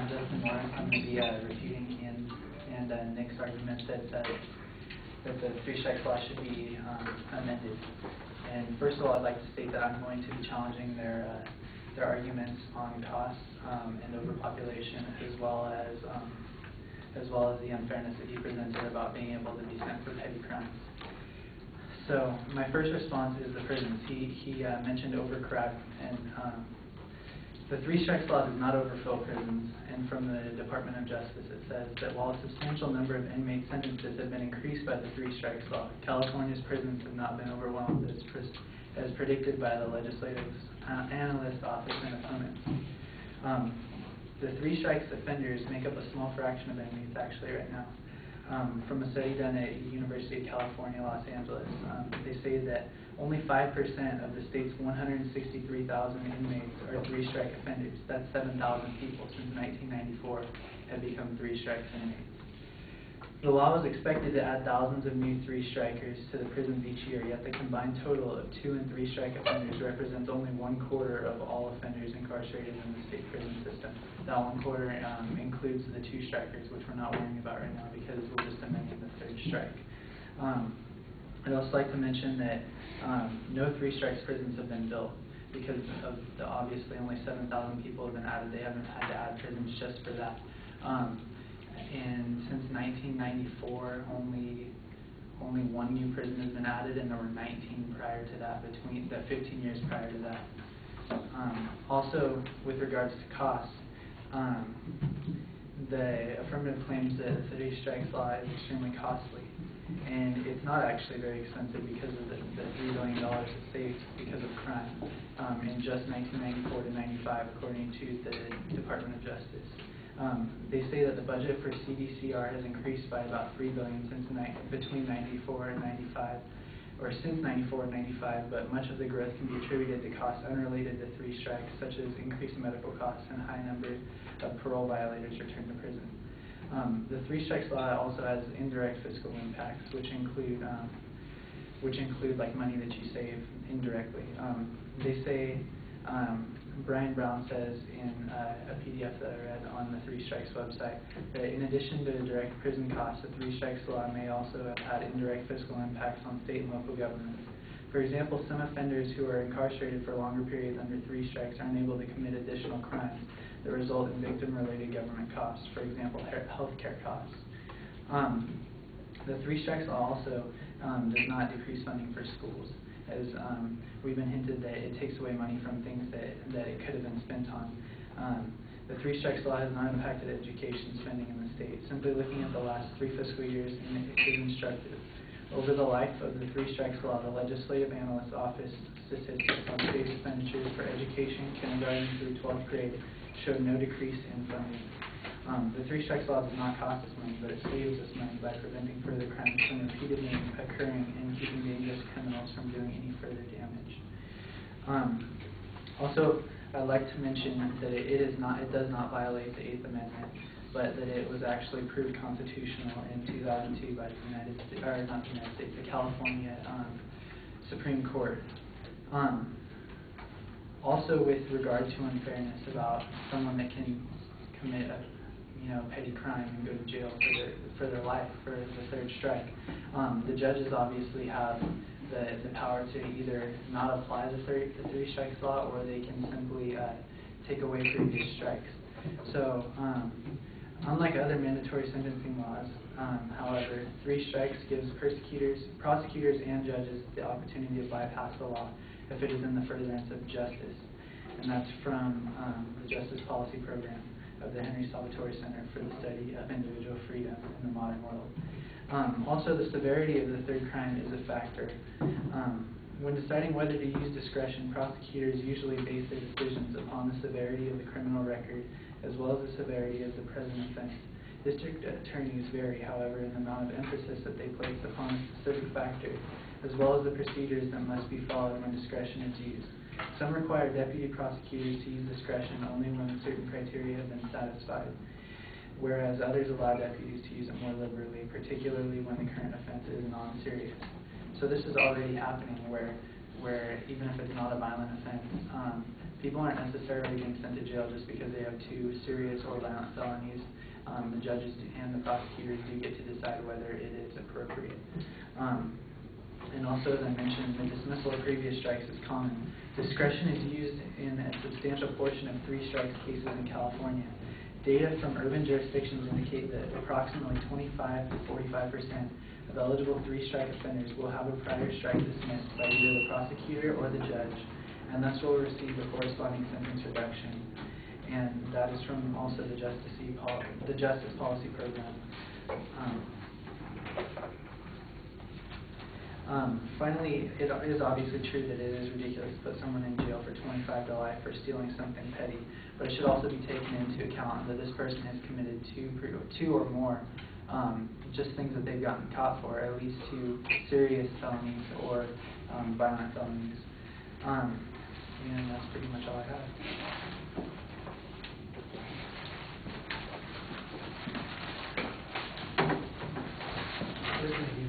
I'm Justin Morris. I'm going to be refuting and Nick's argument that the three-strike law should be amended. And first of all, I'd like to state that I'm going to be challenging their arguments on costs and overpopulation, as well as the unfairness that he presented about being able to be sent for petty crimes. So my first response is the prisons. He mentioned overcrowding, and the three-strikes law does not overfill prisons, and from the Department of Justice it says that while a substantial number of inmate sentences have been increased by the three-strikes law, California's prisons have not been overwhelmed as predicted by the legislative analyst office and opponents. The three-strikes offenders make up a small fraction of inmates actually right now. From a study done at University of California, Los Angeles, they say that only 5% of the state's 163,000 inmates are three-strike offenders. That's 7,000 people since 1994 have become three-strikes inmates. The law was expected to add thousands of new three-strikers to the prisons each year, yet the combined total of two- and three-strike offenders represents only 1/4 of all offenders incarcerated in the state prison system. That 1/4 includes the two strikers, which we're not worrying about right now because we're just amending the third strike. I'd also like to mention that no three-strikes prisons have been built because of the obviously only 7,000 people have been added. They haven't had to add prisons just for that. And since 1994, only one new prison has been added, and there were 19 prior to that, between the 15 years prior to that. Also, with regards to costs, the affirmative claims that the three-strikes law is extremely costly, and it's not actually very expensive because of the $3 billion it saved because of crime in just 1994 to 95, according to the Department of Justice. They say that the budget for CDCR has increased by about $3 billion between 94 and 95, or since 94 and 95, but much of the growth can be attributed to costs unrelated to three strikes, such as increased medical costs and a high number of parole violators returned to prison. The three strikes law also has indirect fiscal impacts, which include like money that you save indirectly. They say, Brian Brown says in a PDF that I read on the Three Strikes website that in addition to direct prison costs, the Three Strikes law may also have had indirect fiscal impacts on state and local governments. For example, some offenders who are incarcerated for longer periods under three strikes are unable to commit additional crimes that result in victim-related government costs, for example, healthcare costs. The Three Strikes law also does not decrease funding for schools, as we've been hinted that it takes away money from things that it could have been spent on. The Three Strikes law has not impacted education spending in the state. Simply looking at the last 3 fiscal years is instructive. Over the life of the Three Strikes law, the Legislative Analyst Office statistics on state expenditures for education, kindergarten through 12th grade, showed no decrease in funding. The Three Strikes law does not cost us money, but it saves us money by preventing further crimes from repeatedly occurring and keeping dangerous criminals from doing any further damage. Also, I'd like to mention that it does not violate the 8th Amendment, but that it was actually proved constitutional in 2002 by the California Supreme Court. Also, with regard to unfairness about someone that can commit a petty crime and go to jail for their life for the third strike, the judges obviously have the power to either not apply the three strikes law, or they can simply take away previous strikes. So, unlike other mandatory sentencing laws, however, three strikes gives prosecutors, and judges the opportunity to bypass the law if it is in the furtherance of justice. And that's from the Justice Policy Program of the Henry Salvatore Center for the Study of Individual Freedom in the Modern World. Also, the severity of the third crime is a factor. When deciding whether to use discretion, prosecutors usually base their decisions upon the severity of the criminal record as well as the severity of the present offense. District attorneys vary, however, in the amount of emphasis that they place upon a specific factor, as well as the procedures that must be followed when discretion is used. Some require deputy prosecutors to use discretion only when certain criteria have been satisfied, whereas others allow deputies to use it more liberally, particularly when the current offense is non-serious. So this is already happening where even if it's not a violent offense, people aren't necessarily being sent to jail just because they have 2 serious or violent felonies. The judges and the prosecutors do get to decide whether it is appropriate. And also, as I mentioned, the dismissal of previous strikes is common. Discretion is used in a substantial portion of 3 strikes cases in California. Data from urban jurisdictions indicate that approximately 25 to 45% of eligible 3-strike offenders will have a prior strike dismissed by either the prosecutor or the judge, and thus will receive a corresponding sentence reduction. And that is from also the Justice Policy Program. Finally, it is obviously true that it is ridiculous to put someone in jail for 25 to life for stealing something petty, but it should also be taken into account that this person has committed 2 or more just things that they've gotten caught for, at least 2 serious felonies or violent felonies. And that's pretty much all I have. This is